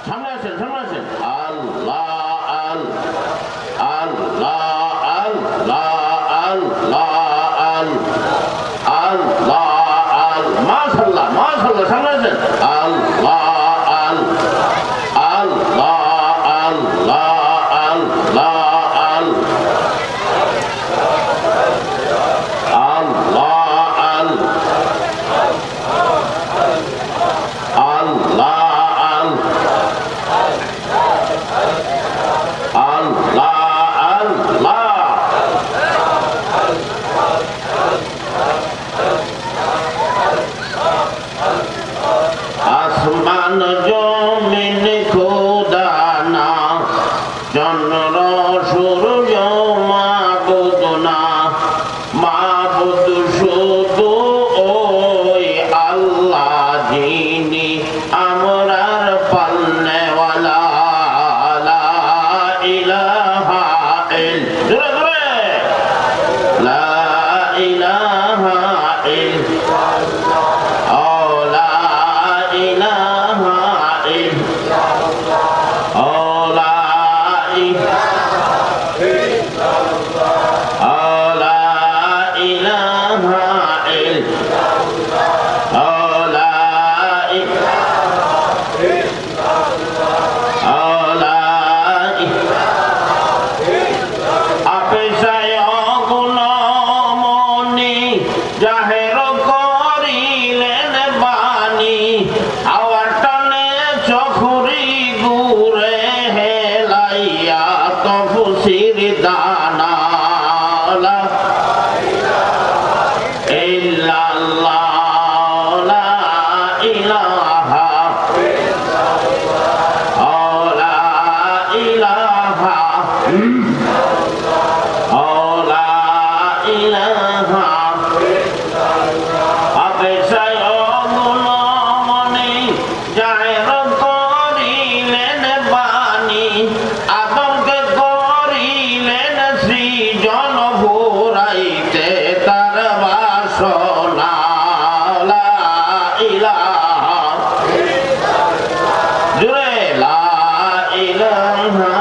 সামনে আসেন আল্লাহ আল্লাহ আল্লাহ আল্লাহ মাশাআল্লাহ মাশাআল্লাহ সামনে আসেন আল্লাহ আল্লাহ আল্লাহ আল্লাহ আসমান জমিন খোদা না চন্দ্র সূর্য মাবুদ না মাবুদ শুধু ওই আল্লাহ যিনি আমরার পালনেওয়ালা লা ইলাহা ইল্লাল্লাহ লা ইলাহা ইল্লাল্লাহ জাহের করিলেন বাণী আওয়ার টানে চখুরি গুরে হেলাইয়া তফসির দানা লা ইল্লাল্লাহ লা ইলাহা ইল্লাল্লাহ লা ইলাহা ইলাহা আদমকে করিলেন সৃজন ভুরাইতে তার বাসনা লা ইলাহা জুড়ে লা ইলাহা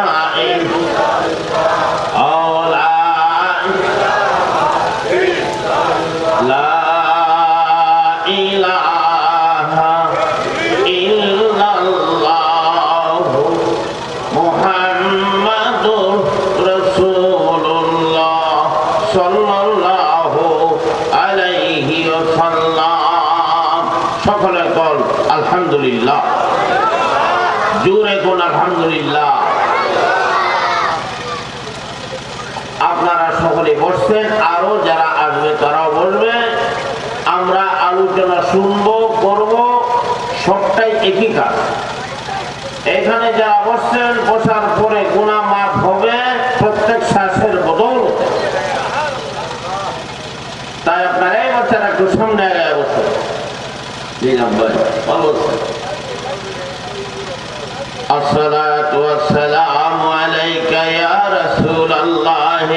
সকলে বল আলহামদুলিল্লাহ জোরে কোন আলহামদুলিল্লাহ। আপনারা সকলে বসছেন, আরো যারা আসবে তারাও বসবে। আমরা আলোচনা শুনবো করব, সবটাই একই কাজ। এখানে যারা বসছেন বসার পরে গুনাহ মাফ হবে প্রত্যেক শ্বাসের বদৌলতে। তাই আপনারা এই বাচ্চারা একটু সামনে আগে বসে الصلاة والسلام عليك يا رسول الله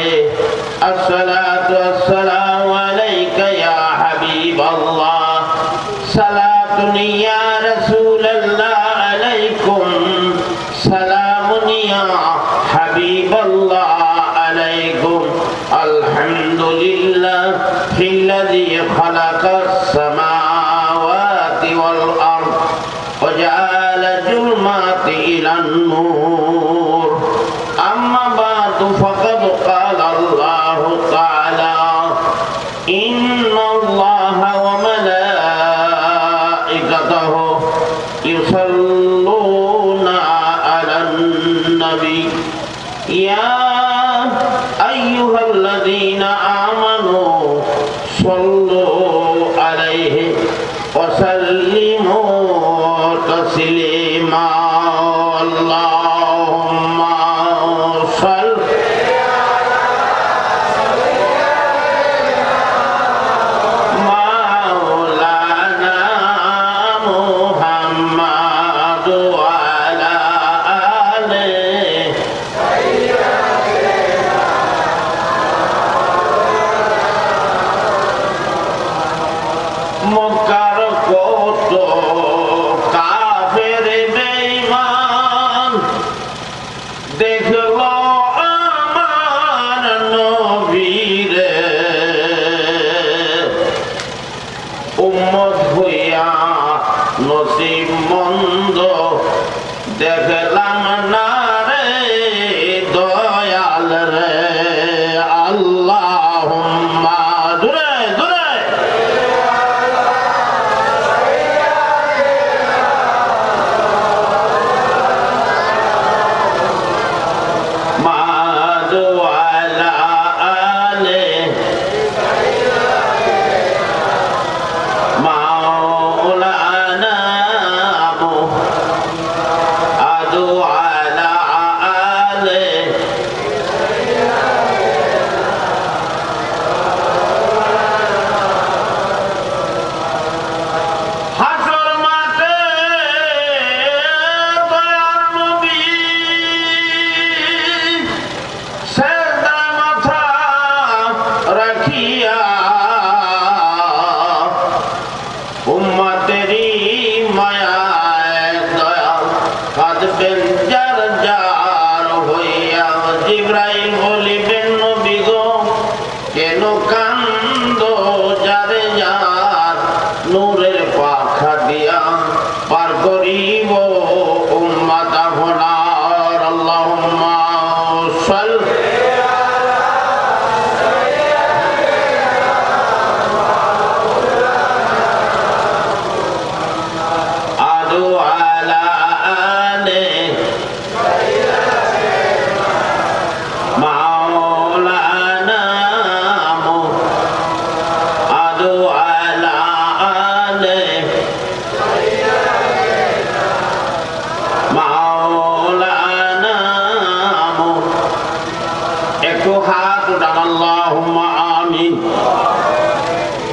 الصلاة والسلام عليك يا حبيب الله صلاة يا رسول الله عليكم سلام يا حبيب الله عليكم الحمد لله الذي خلق السماوات والأرض وجعل الظلمات إلى النور أما بعد فقد قال الله تعالى إن الله وملائكته يصلون على النبي يا أيها الذين آمنوا صلوا عليه وسلموا تسليما اللهم صل مولانا محمد وعلى آله মক্কার হইয়া নসিব মন্দ দেখলাম না রে দয়াল রে আল্লাহুম্মা দূরে দূরে মাদু আলা আলে মাওলানা আদু আলা আলে হাসর মাঠে দয়ার নবী সেজদায় মাথা রাখিয়া উম্মতেরি মায়ায় দয়াল কাঁদবেন যার যার হইয়া জিবরাইল বলিবেন নবী গো কেন কান্দো যারে যার নূরের পাখা দিয়া পার করিব উম্মত আপনার আল্লাহুম্মা সাল্লি আদু আলা আলে মাওলানা আদু আলা আলে মাওলানা একটু হাত উঠান আল্লাহুম্মা আমিন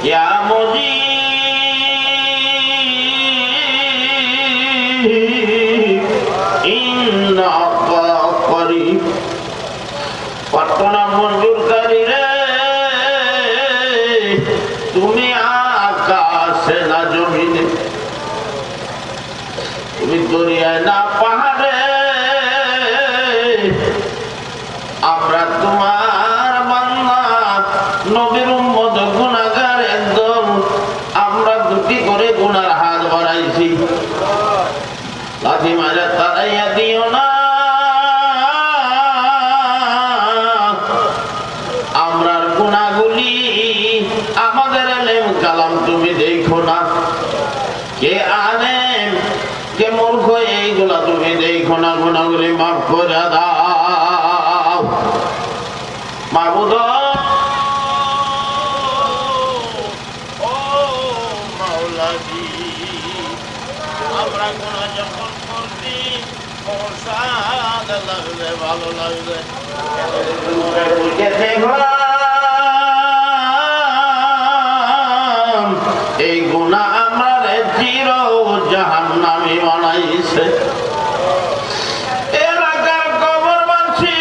ইয়া মুজিব ইন্নাকা করিব প্রার্থনা মঞ্জুরকারী রে তুমি আকাশে না জমিনে তুমি দরিয়ায় না পাহাড়ে আমরা তোমার বান্দা নবীর উম্মত গুনাহগার একদল আমরা দুটি করে গুনার হাত বাড়াইছি লাথি মারে তারাইয়া দিও না আমরার গুনাহগুলি আমাদের ইলম কালাম তুমি দেখো না কে আলেম কে মূর্খ এইগুলা তুমি দেখো না গুনাহগুলি মাফ করে দাও মাবুদ ও মাওলাজি আমরা গুনাহ যখন করছি প্রসাদ লাগবে ভালো লাগবে এই গুনাহ আমার চির জাহান্নামী বানাইছে এলাকার কবরবাসী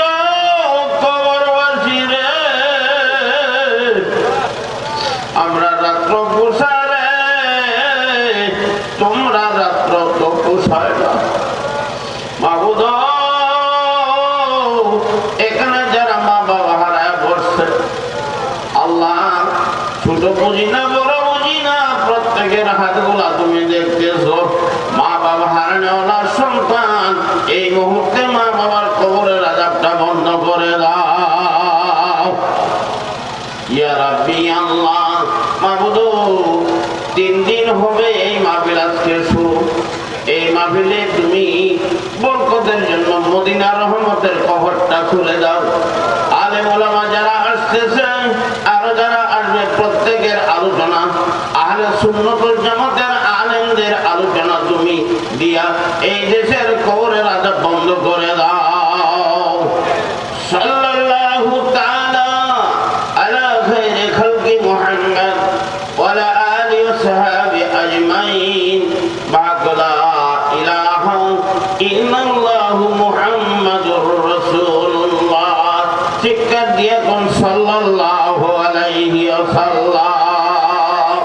ও কবরবাসী রে আমরা রাত্র পোষারে তোমরা রাত্র তো পোষায় না মাবুদ এখানে যারা মা বাবা হারায় বসছে আল্লাহ ছোট বুঝি না বড় বুঝি না প্রত্যেকের হাতগুলা তুমি দেখতেছো মা বাবা হারানোওয়ালা সন্তান এই মুহূর্তে মা বাবার কবরের আযাবটা বন্ধ করে দাও ইয়া রাব্বি আল্লাহ মাবুদ 3 দিন হবে এই মাহফিল আজকে শুরু এই মাহফিলে তুমি বরকতের জন্য মদিনা রহমতের কবরটা খুলে দাও আলেম ওলামা যারা আসতেছেন আর যারা আসবে প্রত্যেকের আলোচনা আহলে সুন্নাত ওয়াল জামাতের আলেমদের আলোচনা তুমি দিয়া এই দেশের কবরের আযাব বন্ধ করে দাও সাল্লাল্লাহু তাআলা আলা খায়রি খালকি মুহাম্মদ ওয়া আলা আলিহি ওয়া সাহবি আজমাইন বা'দা ইলাহা ইল্লাল্লাহু মুহাম্মাদুর রাসূলুল্লাহ চিৎকার দিয়ে কোন সাল্লাল্লাহু আলাইহি ওয়াসাল্লাম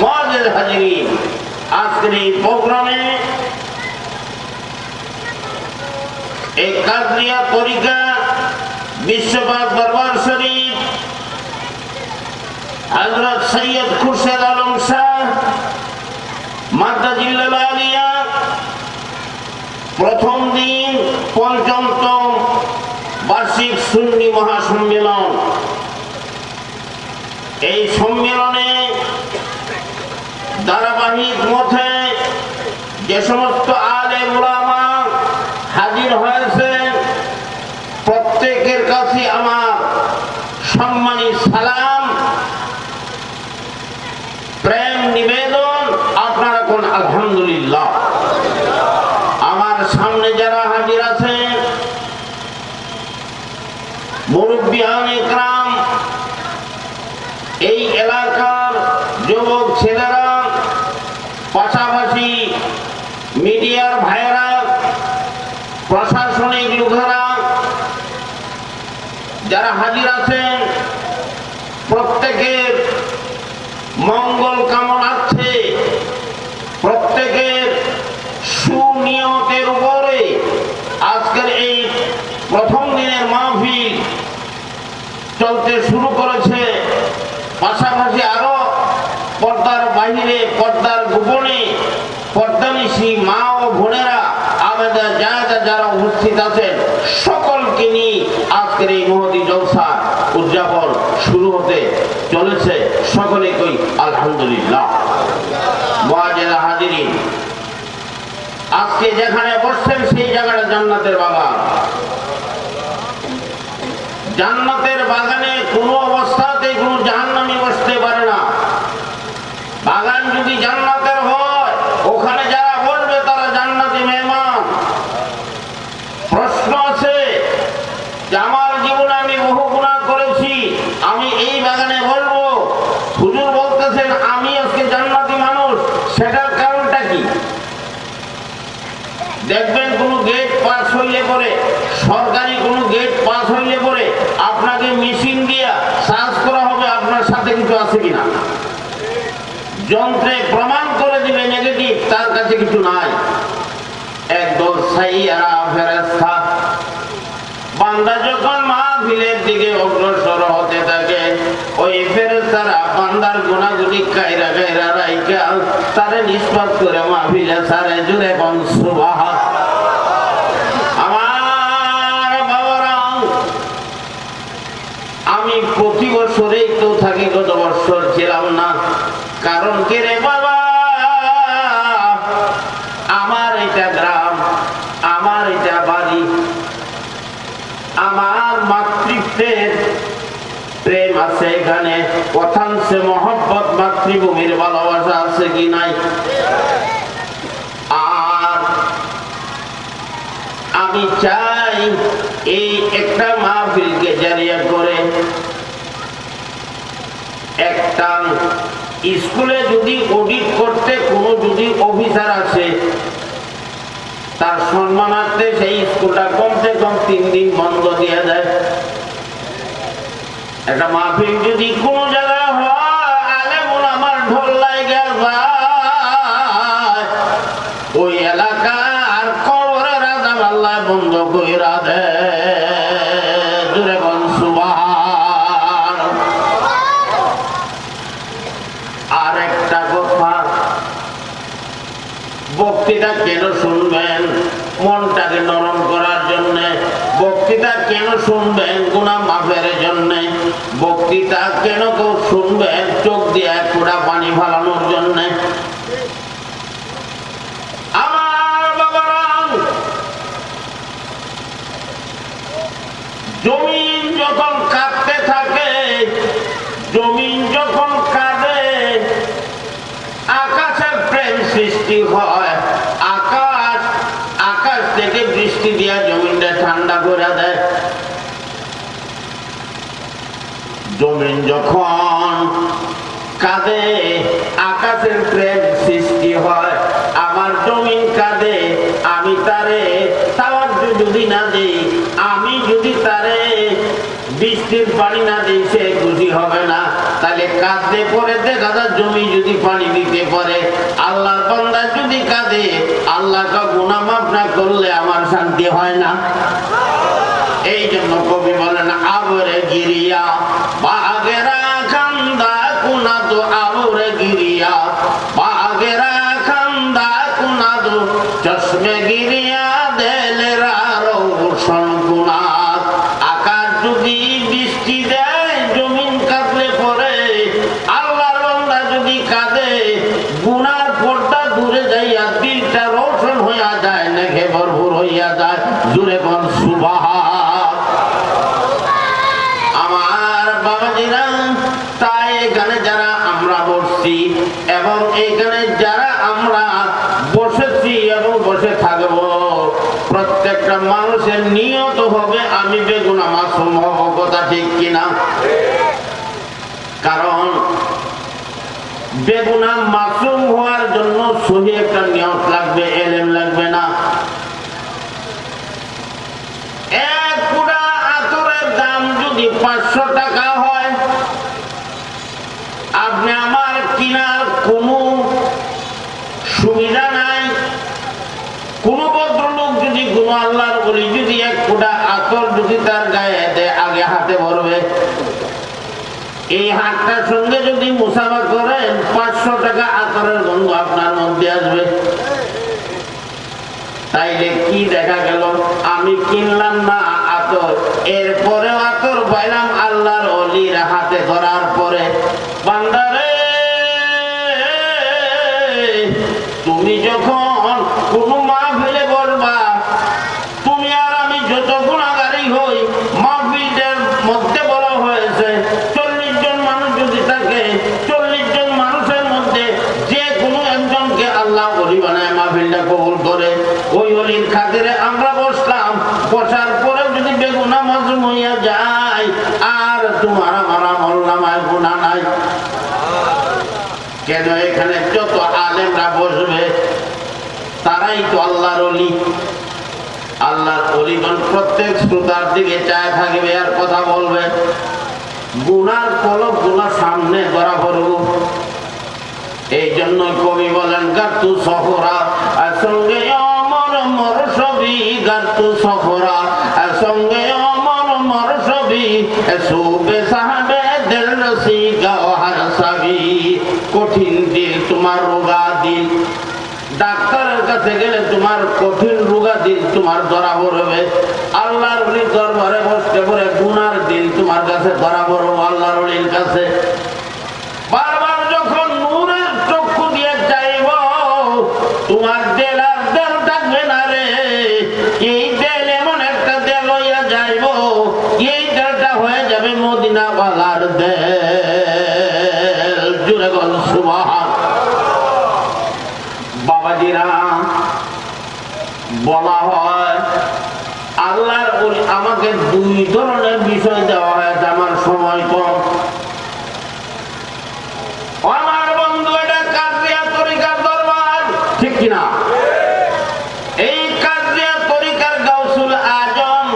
মুআজ্জিজ হাজিরিন আজকের এই প্রোগ্রামে এই কাদরিয়া তরিকা বিশ্বপাক দরবার শরীফ হযরত সৈয়দ খুরশেদ আলম শাহ মাদ্দাজিল্লাহ আলিয়া প্রথম দিন পঞ্চমতম বার্ষিক সুন্নি মহাসম্মেলন। এই সম্মেলনে ধারাবাহিক মতে যে সমস্ত আলেম উলামা হাজির হয়েছেন প্রত্যেকের কাছে আমার সম্মানী সালাম, প্রেম নিবেদন। আপনারা কোন আলহামদুলিল্লাহ। আমার সামনে যারা হাজির আছেন মুরব্বিয়ান ইকরাম, এই এলাকার যুবক ছেলেরা, পাশাপাশি মিডিয়ার ভাইরা, প্রশাসনিক লোকেরা যারা হাজির আছেন, প্রত্যেকের মঙ্গল কামনার্থে, প্রত্যেকের সুনিয়তের উপরে আজকের এই প্রথম দিনের মাহফিল চলতে শুরু করেছে। পাশাপাশি আরো পর্দার বাহিরে, পর্দার গোপনে, পর্দানিশী মা ও বোনেরা, আমাদের যারা উপস্থিত আছেন সকলকে নিয়ে আজকের এই মহতী জলসা উদযাপন শুরু হতে চলেছে। সকলে কই আলহামদুলিল্লাহ। মুআজ্জিরা হাজিরিন, আজকে যেখানে বসছেন সেই জায়গাটা জান্নাতের বাগান। জান্নাতের বাগানে কোনো অবস্থাতে কোনো জাহান্নামী বসতে পারে না। বাগান যদি জান্নাতের হয়, ওখানে যারা বসবে তারা জান্নাতি মেহমান। প্রশ্ন আছে যে আমার জীবনে আমি বহু গুনাহ করেছি, আমি এই বাগানে বসবো, হুজুর বলতেছেন আমি আজকে জান্নাতি মানুষ, সেটার কারণটা কি? দেখবেন কোন গেট পাস হইলে পরে, সরকারি কোন গেট পাস হইলে পরে আপনাকে মেশিন দিয়া সার্চ করা হবে আপনার সাথে কিছু আছে কিনা। যন্ত্রে প্রমাণ করে দিবে নেগেটিভ, তার কাছে কিছু নাই। একদল সাইয়ারা ফেরেশতা বান্দা যখন মাহফিলের দিকে অগ্রসর হতে থাকে, ওই ফেরেশতারা বান্দার গুনাহগুলি কায়রা কায়রা রাইখা তারে নিষ্পাত করে মাহফিলে সারে জুড়ে কোন সুবহান। আমার বাবারা, আমি প্রতি বছরেই তো থাকি, গত বছর ছিলাম না। কারণ কি রে বাবা, আমার এটা গ্রাম, আমার এটা বাড়ি, আমার মাতৃত্বের প্রেম আছে এখানে, কথাংশে মহব্বত, মাতৃভূমির ভালোবাসা আছে কি নাই। আর আমি চাই এই একটা মাহফিলকে জারিয়া করে একটা স্কুলে যদি অডিট করতে কোনো যদি অফিসার আসে, তার সম্মানার্থে সেই স্কুলটা কমসে কম 3 দিন বন্ধ দিয়ে দেয়। একটা মাহফিল যদি কোন জায়গায় হয়, আলেম ওলামার ঢোল লাগা যায়, ওই এলাকার কবরের আযাব আল্লাহ বন্ধ কইরা দেয়। জোরে বল সুবহান। আর একটা কথা, বক্তৃতা কেন শুনবেন? মনটাকে নরম করার জন্য। বক্তৃতা কেন শুনবেন? গুনাহ মাফের জন্য। বক্তৃতা কেন কেউ শুনবেন? চোখ দিয়ে এক ফোঁটা পানি ফালানোর জন্য। আমার বাবারা, জমিন যখন কাঁদতে থাকে, জমিন যখন কাঁদে, আকাশের প্রেম সৃষ্টি হয়। আকাশ থেকে বৃষ্টি দিয়া জমিনটা ঠান্ডা করে দেয়। জমিন যখন কাঁদে, আকাশের প্রেম সৃষ্টি হয়। আমার জমিন কাঁদে, আমি তারে সাহায্য যদি না দিই, আমি যদি তারে বৃষ্টির পানি না দিই, সে খুশি হবে না। তাহলে কাঁদতে পরে দেখা যায় জমি যদি পানি দিতে পারে। আল্লাহর বান্দা যদি কাঁদে, আল্লাহকে গুনাহ মাফ না করলে আমার শান্তি হয় না। এই জন্য কবি বলেন, আবরে গিরিয়া বাগেরা কান্দা যদি কাঁদে গুনার পর্দা দূরে যাইয়া দিলটা রোশন হইয়া যায়, নেঘে ভরপুর হইয়া যায়। জুড়ে কোন সুবহান। আমার বাবাজিরা, তাই এখানে যারা আমরা বসছি এবং এখানে যারা আমরা বসেছি এবং বসে থাকবো, প্রত্যেকটা মানুষের নিয়ত হবে আমি বেগুনা মাসুম হব। কথা ঠিক কিনা? কারণ বেগুনা মাসুম হওয়ার জন্য সহি একটা নিয়ত লাগবে, এলেম লাগবে না। এক পুরা আতরের দাম যদি 500 টাকা হয়, আপনি আমার কিনার কোনো সুবিধা নাই। কোন ভদ্রলোক যদি কোন আল্লাহর বলি যদি এক ফুটা আতর যদি তার গায়ে দেয়, আগে হাতে ভরবে। এই হাতটার সঙ্গে যদি মুসাফা করেন, 500 টাকা আতরের গন্ধ আপনার মধ্যে আসবে। তাইলে কি দেখা গেল, আমি কিনলাম না আতর, এরপরেও আতর পাইলাম আল্লাহর ওলির হাতে ধরার পরে। বান্দারে, তুমি যখন কোন মাহফিলে বলবা, তুমি আর আমি যত গুনাহগারী হই, মাহফিলের মধ্যে বলা হয়েছে 40 জন মানুষ যদি থাকে, 40 জন মানুষের মধ্যে যে কোনো একজনকে আল্লাহ ওলি বানায় মাহফিলটা কবুল করে। ওই ওলির খাতিরে আমরা বসলাম, বসার পরে যদি বেগুনা মাসুম হইয়া যায়, আর তোমার আমার আমল নামায় গুনাহ নাই। কেন? এখানে যত আলেমরা বসবে তারাই তো আল্লাহর ওলি। আল্লাহর ওলিগণ প্রত্যেক শ্রোতার দিকে চায় থাকবে আর কথা বলবে। গুনার কলব গুনার সামনে ধরা পড়ব। এই জন্য কবি বলেন, গাতু সফরা সঙ্গে অমর মর সবই, গাতু সফরা সঙ্গে অমর মর সবই, সুবে সাহাবে দিল রসি গওহার সাবি। কঠিন দিল তোমার রোগা দিল, ডাক্তারের কাছে গেলে তোমার কঠিন রোগা দিল তোমার ধরা পড়বে। আল্লাহর ওলির দরবারে বসতে পড়ে গুনার দিল তোমার কাছে ধরা পড়বে আল্লাহর ওলির কাছে। বারবার যখন নূরের চক্ষু দিয়ে চাইব, তোমার দেল আর দেল থাকবে না রে। এই দেল এমন একটা দেল হইয়া যাইব, এই দেলটা হয়ে যাবে মদিনাওয়ালার দেল। জুড়ে বল সুবহান। বাবাজিরা, বলা হয় আল্লাহর ওলি আমাকে 2 ধরনের বিষয় দেওয়া হয়েছে, আমার সময় কম। আমার বন্ধু, এটা কাদরিয়া তরিকার দরবার, ঠিক কিনা? এই কাদরিয়া তরিকার গাউসুল আজম,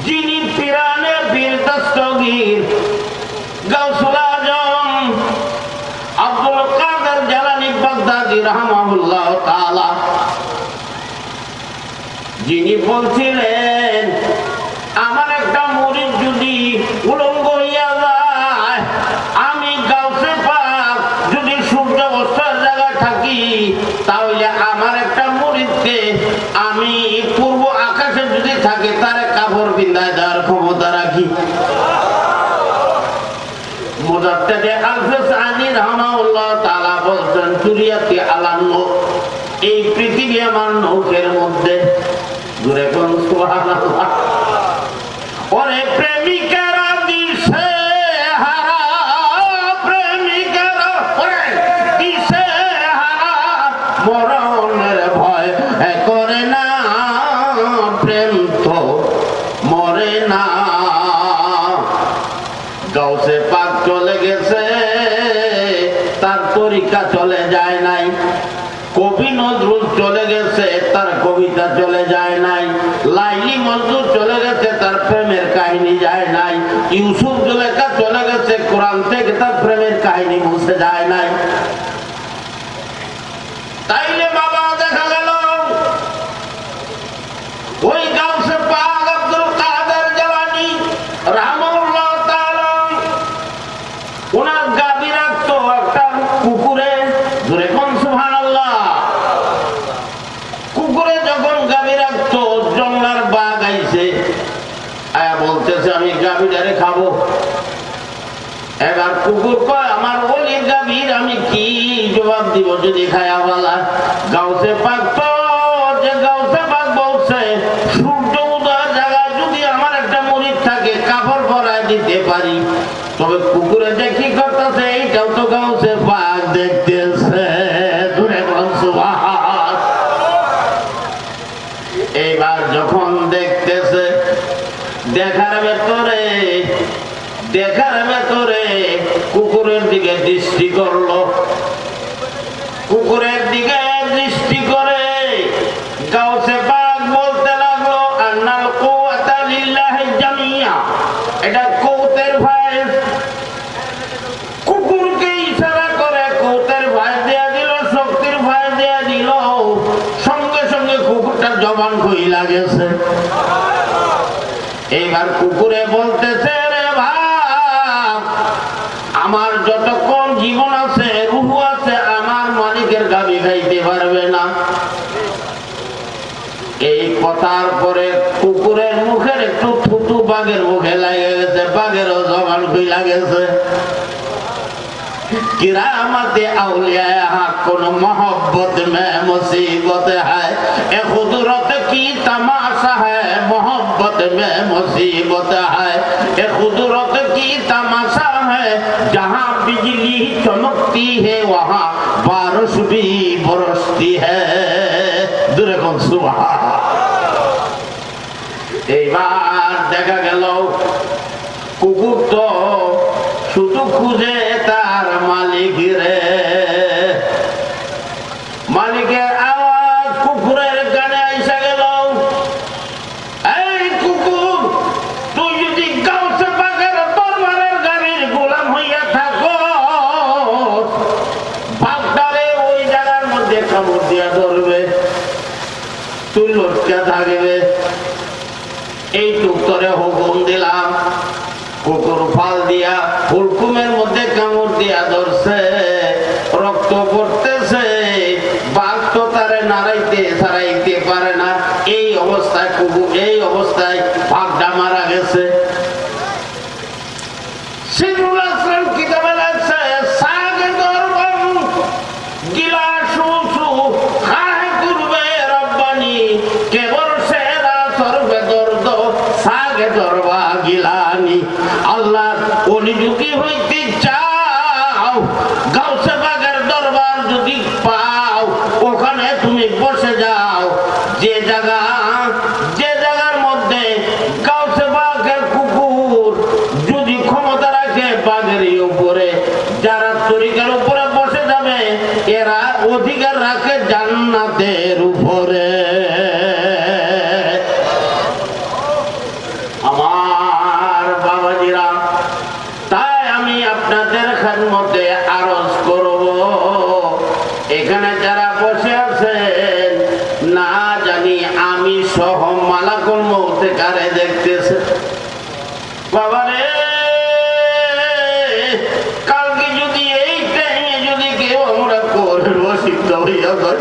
যিনি পিরানের বীর দস্তগীর গাউসুল আজম আব্দুল কাদের জালানী বাগদাদী রাহমাহুল্লাহ তাআলা, যিনি বলছিলেন আমার একটা মুরিদ যদি উলঙ্গ হইয়া যায়, আমি গাউসে পাক যদি সূর্য অস্তের জায়গায় থাকি, তাহলে আমার একটা মুরিদকে আমি পূর্ব আকাশে যদি থাকে তারে কাপড় বিন্দায় দেওয়ার ক্ষমতা রাখি। মুজাদ্দিদে আল-ফিসানি রাহমাহুল্লাহ তাআলা বলছেন, তুরিয়াতি আলান্ন, এই পৃথিবী আমার নৌকের মধ্যে। জোরে কোন সুবহানাল্লাহ। ওরে প্রেমিকেরা দিশে হারা, প্রেমিকেরা ওরে দিশে হারা, মরণের ভয় করে না, প্রেম তো মরে না। গাউসে পাক চলে গেছে, তার তরিকা চলে যায় নাই। কবি নজরুল চলে গেছে, তার কবিতা চলে যায় নাই। লাইলি মজনু চলে গেছে, তার প্রেমের কাহিনী যায় নাই। ইউসুফ জুলেখা চলে গেছে, কোরআন থেকে তার প্রেমের কাহিনী মুছে যায় নাই। তাইলে বাবা দেখা গেল ওই গাউসে পাক আব্দুল কাদের জালানী রাহমাহুল্লাহ তাআলা, ওনার গাবি রাখতো একটা কুকুরে। ধরে কোন সুবহানাল্লাহ। কুকুরে যখন গাবি রাখতো, জঙ্গলার বাঘ আইছে, আয়া বলতেছে আমি গাবিটারে খাবো। এবার কুকুর কয় আমার ওলির গাভীর আমি কি জবাব দিব যদি খায়া বলা। গাউসে পাক তো যে গাউসে পাক বলছে সূর্য উদয়ের জায়গায় যদি আমার একটা মুরিদ থাকে কাপড় পরায় দিতে পারি, তবে কুকুরে যে কি করতেছে এইটাও তো গাউসে পাক দেখতেছে। এইবার যখন দেখতেছে দেখার ভেতরে কুকুরের দিকে দৃষ্টি করলো। কুকুরের দিকে দৃষ্টি করে গাউসে পাক বলতে লাগলো আন্নাল কুওয়াতা লিল্লাহি জামিয়া। এটা কৌতের ভাই কুকুরকে ইশারা করে কৌতের ভাই দেয়া দিল, শক্তির ভাই দেয়া দিল। সঙ্গে সঙ্গে কুকুরটার জবান খুইলা গেছে। এইবার কুকুরে বলতেছে রে ভাই আমার যতক্ষণ জীবন আছে রুহু আছে আমার মালিকের গাভী খাইতে পারবে না। এই কথার পরে কুকুরের মুখের একটু থুতু বাঘের মুখে লাগে গেছে, বাঘেরও জবান খুইলা গেছে। किरामत औलिया कौन मोहब्बत में मुसीबत है, ए खुदरत की तमाशा है मोहब्बत में मुसीबत है, ए खुदरत की तमाशा है जहाँ बिजली चमकती है वहाँ बारिश भी बरसती है। दूरे कौन सुबह এইবার দেখা গেল কুকুর তো শুধু খুঁজে তার মালিক রে। মালিকের আওয়াজ কুকুরের কানে আইসা গেল, এই কুকুর তুই যদি গাউসে পাকের দরবারের গাড়ির গোলাম হইয়া থাকো বাঘটারে ওই জায়গার মধ্যে কামড় দিয়া ধরবে, তুই লটকা থাকবে। এইটুক তোরে হুকুম দিলাম। কুকুর ফাল দিয়া হুলকুমের মধ্যে কামড় দিয়া ধরছে, রক্ত পড়তেছে, বাঘ তো তারে নাড়াইতে ছাড়াইতে পারে না। এই অবস্থায় কুকুর এই অবস্থায় বাঘটা মারা গেছে। সিরুল আসলাম কিতাবে লাগছে সাগে দরবান গিলা শুশু খায় করবে রব্বানি কেবল সেরা সর্বে দর্দ সাগে দরবা গিলানি। আল্লাহ ওলি যদি হইতে চাও গাউসে পাকের দরবার যদি পাও ওখানে তুমি বসে যাও। যে জায়গার মধ্যে গাউসে পাকের কুকুর যদি ক্ষমতা রাখে বাঘের উপরে, যারা তরিকার উপরে বসে যাবে এরা অধিকার রাখে জান্নাতের উপরে। আমার বাবাজিরা, তাই আমি আপনাদের খেদমতে আরজ করব এখানে যারা বসে আছেন না জানি আমি সহ মালাকুল মউত কারে দেখতেছে। বাবারে কালকে যদি এই টাইমে যদি কেউ আমরা কোরআন বসিত হইয়া যাই,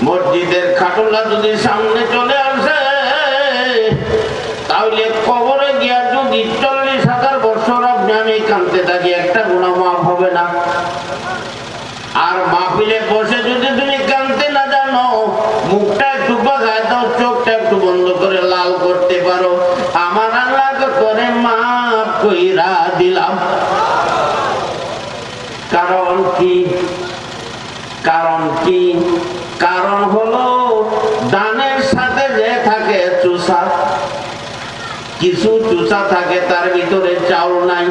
মসজিদের খাটুলা যদি সামনে চলে আসে তাহলে কবরে গিয়া যদি 40,000 বছর আপনি আমি কাঁদতে থাকি একটা গুনাহ মাফ হবে না। আর মাহফিলে বসে যদি তুমি কাঁদতে না জানো, মুখটা একটু বাঁকায় দাও, চোখটা একটু বন্ধ করে লাল করতে পারো, আমার আল্লাহ করে মাফ কইরা দিলাম। কারণ কি? কারণ হলো দানের সাথে যে থাকে চুষা, কিছু চুষা থাকে তার ভিতরে চাউল নাই,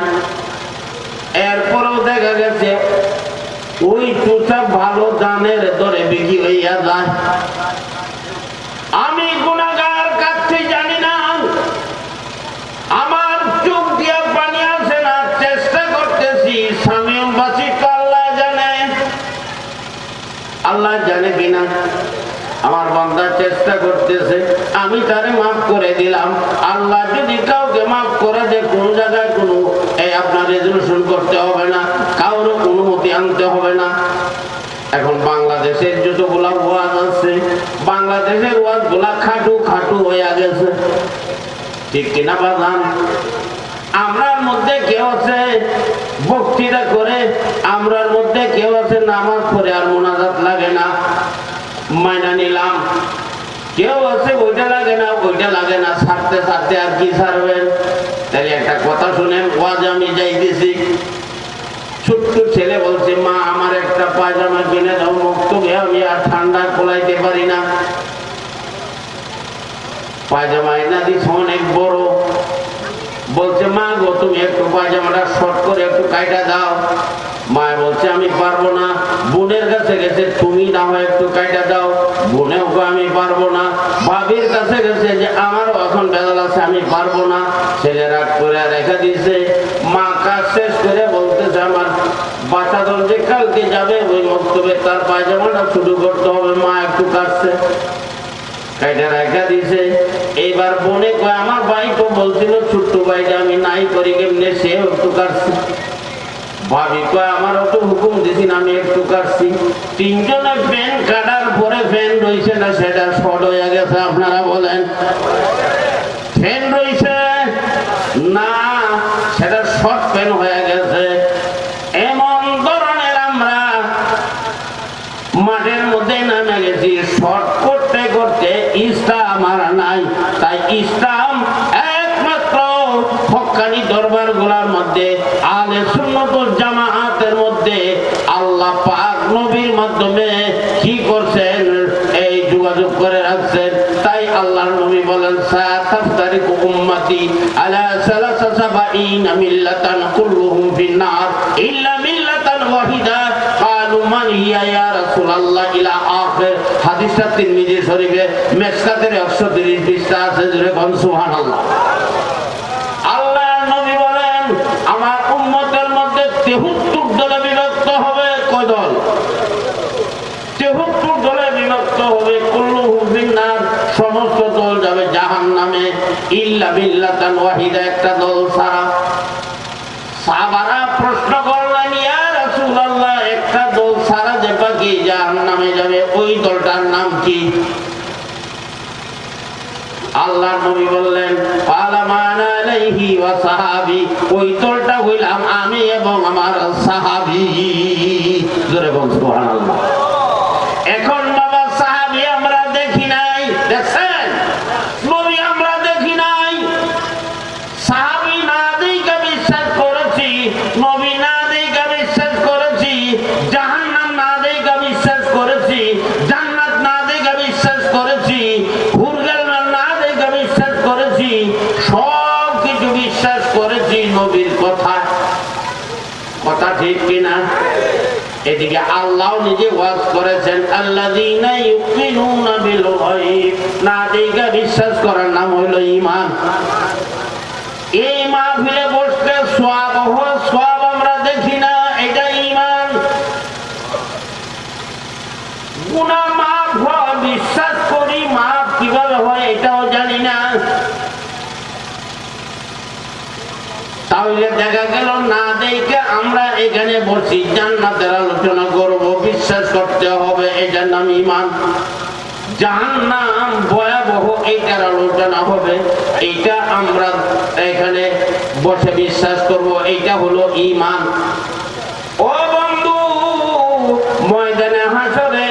এরপরেও দেখা গেছে ওই চুষা ভালো দানের দরে বিক্রি হইয়া যায়। আমি গুনাহগার কাছে জানি না, আমার চোখ দিয়া পানি আসে না, চেষ্টা করতেছি সামিয়বাসী আল্লাহ জানে কিনা। আমার বান্দা চেষ্টা করতেছে, আমি তারে মাফ করে দিলাম। আল্লাহ যদি কাউকে মাফ করে দেয় কোন জায়গায় কোনো আপনার রেজলিউশন করতে হবে না, কারোর অনুমতি আনতে হবে না। এখন বাংলাদেশের যতগুলা ওয়াজ আছে বাংলাদেশের ওয়াজ গুলা খাটু হয়ে গেছে, ঠিক কিনা বাজান? আমরার মধ্যে কেউ আছে বক্তৃতা করে, আমরার মধ্যে কেউ আছে নামাজ পড়ে আর মুনাজাত লাগে না, মাইনা নিলাম। কেউ আছে ওইটা লাগে না, ওইটা লাগে না, ছাড়তে ছাড়তে আর কি ছাড়বেন। তাহলে একটা কথা শুনেন, ওয়াজ আমি যাইতেছি, ছোট্ট ছেলে বলছে, মা আমার একটা পায়জামা কিনে দাও, মক্তবে আমি আর ঠান্ডা কোলাইতে পারি না। পায়জামা এনে দিস অনেক বড়, বলছে মা গো তুমি একটু পায়জামাটা শর্ট করে একটু কাইটা দাও। মা বলছে আমি পারবো না। বোনের কাছে গেছে, তুমি না হয় একটু কাইটা দাও, বোনেও আমি পারবো না। ভাবির কাছে গেছে যে আমারও এখন বেদল আছে, আমি পারবো না। ছেলে রাগ করে রেখে দিয়েছে। মা কাজ শেষ করে বলতেছে আমার বাচ্চা দল যে কালকে যাবে ওই মক্তবে তার পায়জামাটা শুরু করতে হবে, মা একটু কাটছে, কাইটা রেখা দিছে। এইবার বোনে কয় আমার ভাই তো বলছিল ছোট্ট ভাইটা আমি নাই করি কেমনে, সে একটু কাটছে। ভাবি কয় আমারও তো হুকুম দিছি আমি একটু কাটছি। তিনজনে ফ্যান কাটার পরে ফ্যান রয়েছে না সেটা শর্ট হয়ে গেছে, আপনারা বলেন ফ্যান রয়েছে না সেটা শর্ট ফ্যান হয়ে গেছে। এমন ধরনের আমরা মাঠের মধ্যে নামে গেছি, শর্ট করতে করতে ইসলাম আর নাই। তাই ইসলাম একমাত্র হক্কানি দরবার গুলার মধ্যে, আহলে সুন্নাত ওয়াল জামাআতের মধ্যে আল্লাহ পাক নবীর মাধ্যমে কি করছেন, এই যোগাযোগ করে রাখছেন। তাই আল্লাহর নবী বলেন সাতাফতারিকু উম্মতি আলা সালাসাসাবাইনা মিল্লাতান কুল্লুহুম ফিন্নার ইল্লা মিল্লাতান ওয়াহিদা। ক্বালু মান হিয়া ইয়া রাসূলুল্লাহ ইলা আখির। হাদিসটা তিরমিজি শরীফে মিশকাতের 130 পৃষ্ঠা আছে, জোরে বলুন সুবহানাল্লাহ। আল্লাহর নবী বলেন আমার উম্মতের মধ্যে 73 দলে বিভক্ত হবে। কয় দল? 73 দলে বিভক্ত হবে। কুল্লুহুম ফিন্নার, সমস্ত দল যাবে জাহান্নামে, ইল্লা বিল্লাতান ওয়াহিদা, একটা দল ছাড়া। সাহাবারা প্রশ্ন করলেন ইয়া রাসূলুল্লাহ একটা দল ছাড়া যে বাকি জাহান্নামে যাবে, ওই দলটার নাম কি? আল্লাহর নবী বললেন ফালামানা আলাইহি ওয়া সাহাবী, ওই দলটা হইলাম আমি এবং আমার সাহাবী। জোরে বলুন সুবহানাল্লাহ। এখন বাবা সাহাবী আমরা দেখি নাই, দেখছেন? নবী আমরা দেখি নাই। সাহাবী না দেখে বিশ্বাস করেছি, নবী না দেখে বিশ্বাস করেছি, জাহান্নাম না দেখে বিশ্বাস করেছি, জান্নাত না দেখে বিশ্বাস করেছি, হুরগাল না দেখে বিশ্বাস করেছি, সব কিছু বিশ্বাস করেছি নবীর কথা। কথা ঠিক কিনা? এদিকে আল্লাহ নিজে ওয়াজ করেছেন আল্লাযীনা ইউমিনুনা বিল গায়ব, না দেখে বিশ্বাস করার নাম হলো ঈমান। এই মাহফিলে বসলে সওয়াব আমরা দেখি না, এটা ঈমান। গুনাহ মাফ হয় বিশ্বাস করি, মাফ কিভাবে হয় এটাও জানি না। তাহলে দেখা গেল না দেখে আমরা এখানে বসি, জান্নাতের আলোচনা করব, বিশ্বাস করতে হবে, এটার নাম ঈমান। জাহান্নাম ভয়াবহ, এইটার আলোচনা হবে, এইটা আমরা এখানে বসে বিশ্বাস করব, এইটা হলো ঈমান। ও বন্ধু, ময়দানে হাসরে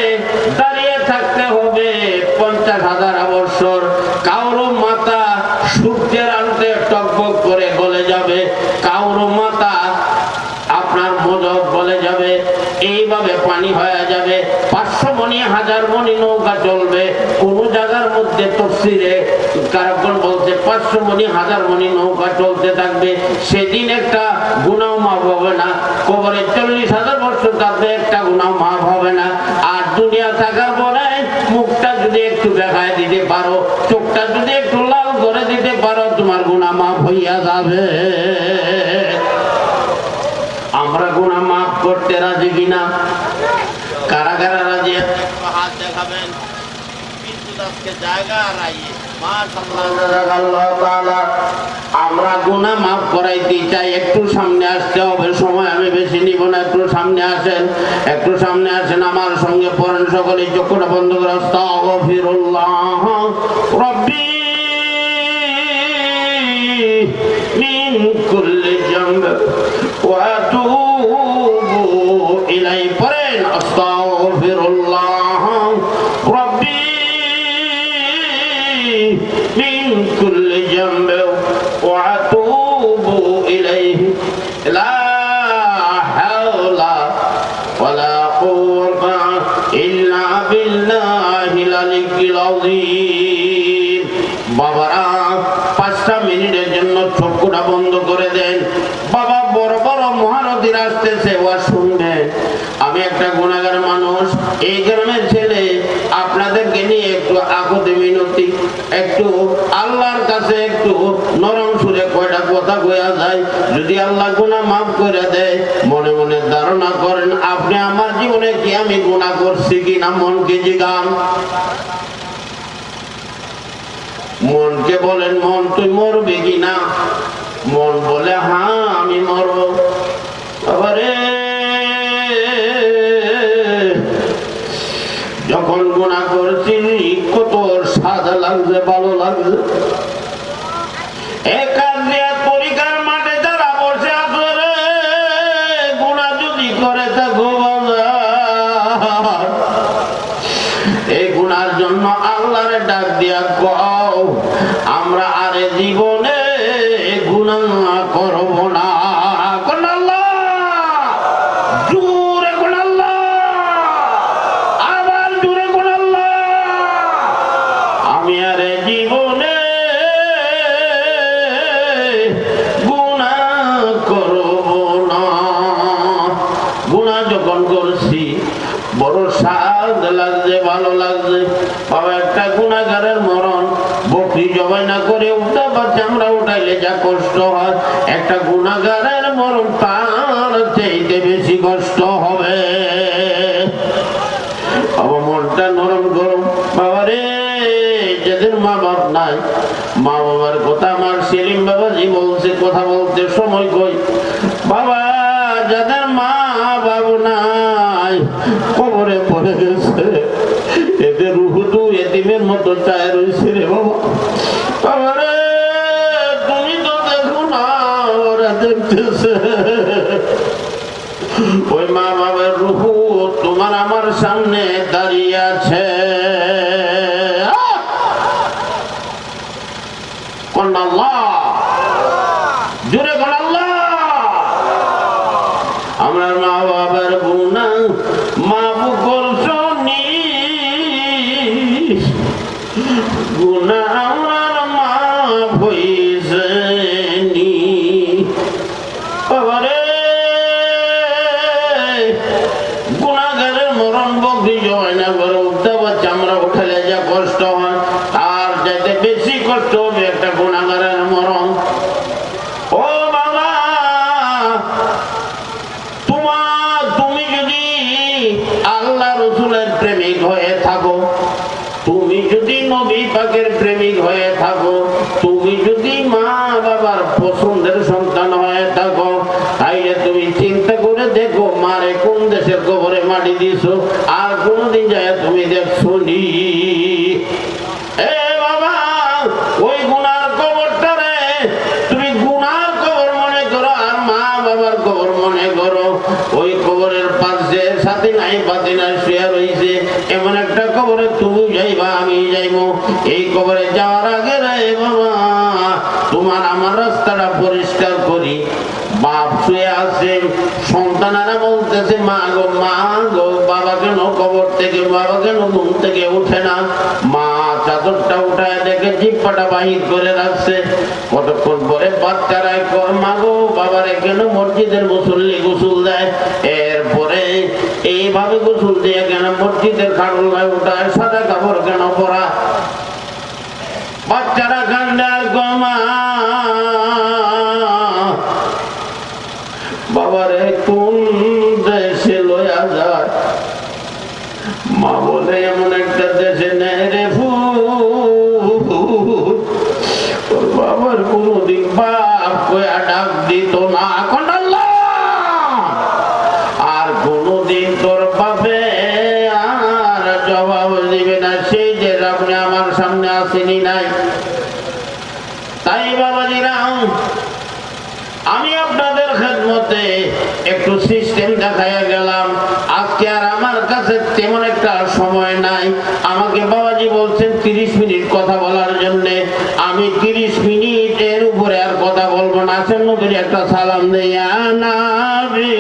দাঁড়িয়ে থাকতে হবে 50,000 বছর। কারো মাথা সূর্যের আলোতে টকবক করে গলে যাবে, কারো মাথা আপনার মজব বলে যাবে, এইভাবে পানি হয়ে যাবে। 500 মণি 1000 মণি নৌকা চলবে। কোন জায়গার মধ্যে তফসিরে কারণ বলছে 500 মণি 1000 মণি নৌকা চলতে থাকবে। সেদিন একটা গুনাহ মাফ হবে না। কবরে 40,000 বছর থাকবে, একটা গুনাহ মাফ হবে না। আর দুনিয়া থাকার পরে মুখটা যদি একটু দেখায় দিতে পারো, চোখটা যদি একটু লাল করে দিতে পারো, তোমার গুনাহ মাফ হইয়া যাবে। আমরা গুনাহ মাফ করতে রাজি কিনা? কারা কারা রাজি? হাত দেখাবেন। কিন্তু আজকে জায়গা নাই, মাশাআল্লাহ। আমরা গুনাহ মাফ করাইতে চাই, একটু সামনে আসতে হবে। সময় আমি বেশি নিব না, একটু সামনে আসেন, একটু সামনে আসেন। আমার সঙ্গে পড়েন সকলে, চোখটা বন্ধ করে আস্তাগফিরুল্লাহ রাব্বি মিন কুল্লি জামবি ওয়া আতুবু ইলাইহি পড়েন আস্তাগফিরুল্লাহ রাব্বি মিন কুল্লি জামবি ওয়া আতুবু ইলাইহি লা হাওলা ওয়ালা কুওয়াতা ইল্লা বিল্লাহিল আলিয়্যিল আযীম। বাবারা 5টা মিনিটের জন্য চোখটা বন্ধ করে দেন। বাবা বড় বড় মহারথীর আসতেছে, ওয়া শুনবেন। আমি একটা গুনাহগার মানুষ, এই গ্রামের ছেলে, আপনাদেরকে নিয়ে একটু আকুতি মিনতি, একটু আল্লাহর কাছে একটু নরম সুরে কয়টা কথা কয়া যায়। যদি আল্লাহ গুনাহ মাফ করে দেয়, মনে মনে ধারণা করেন আপনি আমার জীবনে কি আমি গুনাহ করছি কিনা মনকে জিগান। মনকে বলেন, মন তুই মরবি কিনা? মন বলে হ্যাঁ আমি মরব। আবারে যখন গুনাহ করছি কত সাদা লাগছে, ভালো লাগছে। পরীক্ষার মাঠে যারা বসে আছে রে, গুনাহ যদি করে থাকো এই গুনার জন্য আল্লাহর ডাক দিয়া কও আমরা আরে জীবনে গুনাহ করব না। কোন আল্লাহ জোরে, কোন আল্লাহ আবার জোরে, কোন আল্লাহ আমি আরে জীবনে গুনাহ করব না। গুনাহ যখন করছি বড় স্বাদ লাগছে, ভালো লাগছে। বাবা একটা গুনাহগারের মরণ বকরি জবাই না করে উঠা বা চামড়া উঠাইলে যা কষ্ট হয়, একটা গুনাহগারের মরণ তার চাইতে বেশি কষ্ট হবে। বাবা মনটা নরম গরম। বাবা রে, যাদের মা বাপ নাই, মা বাবার কথা আমার সেলিম বাবাজি বলছে, কথা বলতে সময় কই। বাবা যাদের মা বাবা নাই, কবরে পড়ে গেছে, এদের রূহ তো এতিমের মতো চায় রয়েছে রে বাবা। বাবা রে, তুমি তো দেখো না, ওরা দেখতেছে। ওই মা বাবার রূহ তোমার আমার সামনে দাঁড়িয়ে আছে। কোন আল্লাহ জোরে, কোন আল্লাহ। আমরা মা বাবার গুনাহ মাফ করছনি, গুনাহ আমার মাফ হইছেনি। বাবারে গুনাহগারের মরণ বকরি জবাই না করে উঠতে বা চামড়া উঠালে যা কষ্ট হয়, তার যাইতে বেশি কষ্ট হবে একটা গুনাহগারের মরণ। ও বাবা, তুমি যদি আল্লাহ রসুলের প্রেমিক হয়ে থাকো, তুমি যদি নবী পাকের প্রেমিক হয়ে থাকো, তুমি যদি মা বাবার পছন্দের সন্তান হয়ে থাকো, তাইলে তুমি চিন্তা করে দেখো মারে কোন দেশের কবরে মাটি দিছো, আর কোনদিন যায় তুমি দেখছো নি? এ বাবা, ওই গুনার কবরটা রে তুমি গুনার কবর মনে করো আর মা বাবার কবর মনে করো। ওই কবরের পাশে সাথে নাই পাতি নাই শুয়ে রয়েছে, এমন একটা কবরে তুমি যাইবা আমি যাইবো। এই কবরে যাওয়ার আগে রে বাবা, তোমার আমার রাস্তাটা পরিষ্কার করি। বাপ শুয়ে আছে, সন্তানেরা বলতেছে মা গো বাবা কেন কবর থেকে, বাবা কেন ঘুম থেকে উঠে না? মা চাদরটা উঠায় দেখে জিহ্বাটা বাহির করে রাখছে। কতক্ষণ পরে বাচ্চারা কয় মা গো বাবারে কেন মসজিদের মুসল্লি গোসল দেয়, এরপরে এইভাবে গোসল দিয়ে কেন মসজিদের খাটল গায়ে উঠায়, সাদা কাপড় কেন পরা? বাচ্চারা কান্দার গমা বাবারে কোন দেশে লয়া যায়? মা বলে এমন একটা দেশে নেয় রে বাবার কোনদিন বাপ কয়া ডাক দিত না, এখন আল্লাহ আর কোনদিন তোর বাপে আর জবাব দিবে না। সেই যে আপনি আমার সামনে আসেনি নাই। তাই বাবাজিরা আমি আপনাদের খেদমতে একটু সিস্টেম দেখাইয়া গেলাম। আজকে আর আমার কাছে তেমন একটা সময় নাই। আমাকে বাবাজি বলছেন 30 মিনিট কথা বলার জন্য। আমি 30 মিনিট এর উপরে আর কথা বলবো না। আছেন নবীর একটা সালাম দেয়া নবী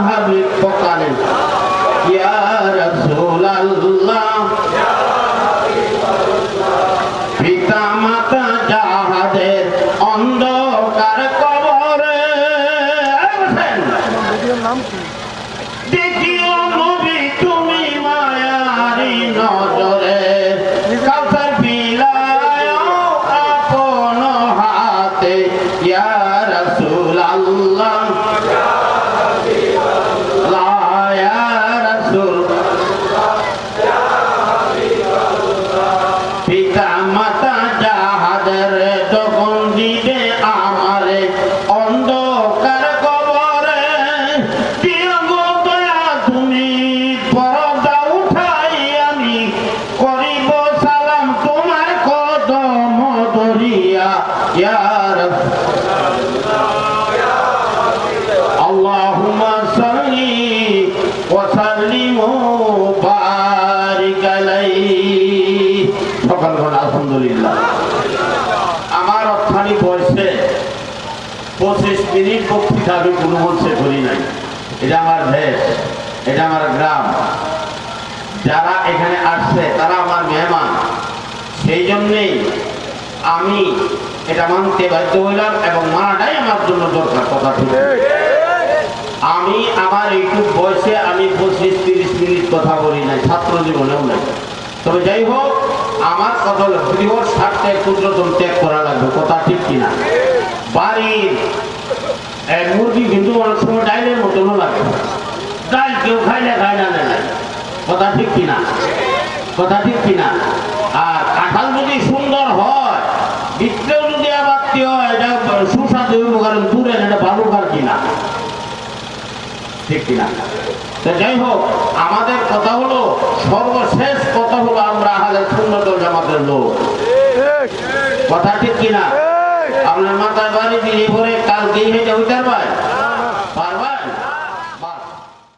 হাবিব পকালেন ইয়া রাসূলুল্লাহ পিতা মাতা যাহাদের অন্ধকার কবরে দেখিও নবী তুমি মায়ারি নজরে কাউসার বিলায় আপন হাতে ইয়া রাসূলুল্লাহ ইয়া রাসূল পিতা মাতা যাহাদের যখন দিবে আমারে অন্ধকার কবরে দিও গো দয়া তুমি পর্দা উঠাই আমি করিব সালাম তোমার কদম ধরিয়া ইয়া আল্লাহুম্মা সাল্লি ওয়া সাল্লিম ওয়া বারিক আলাইহি। সকাল বেলা আলহামদুলিল্লাহ আমার অর্থানি বয়সে 25 মিনিট বক্তৃতা আমি কোনো মঞ্চে করি নাই। এটা আমার দেশ, এটা আমার গ্রাম, যারা এখানে আসছে তারা আমার মেহমান, সেই জন্যেই আমি এটা মানতে বাধ্য হইলাম এবং মানাটাই আমার জন্য দরকার। কথা ঠিক, আমি আমার এইটুক বয়সে আমি 25-30 মিনিট কথা বলি নাই, ছাত্র জীবনেও নাই। তবে যাই হোক, আমার কথা হলো গৃহর স্বার্থে ক্ষুদ্রতম ত্যাগ করা লাগবে। কথা ঠিক কিনা? বাড়ির মুরগি কিন্তু অনেক সময় ডাইলের মতনও লাগে, ডাল কেউ খাইলে খায় না নেয়। কথা ঠিক কিনা? কথা ঠিক কিনা? আর কাঁঠাল যদি সুন্দর হয়, ভিতরেও যদি আবার হয়, এটা সুস্বাদু হইব, কারণ দূরে এটা ভালো কার কিনা, ঠিক কিনা? তো যাই হোক, আমাদের কথা হলো, সর্বশেষ কথা হলো আমরা আহলে সুন্নাত ওয়াল জামাতের লোক। কথা ঠিক কিনা? আপনার মাথায় বাড়ি দিয়ে পরে কালকেই হেঁটে হইতে পারবেন।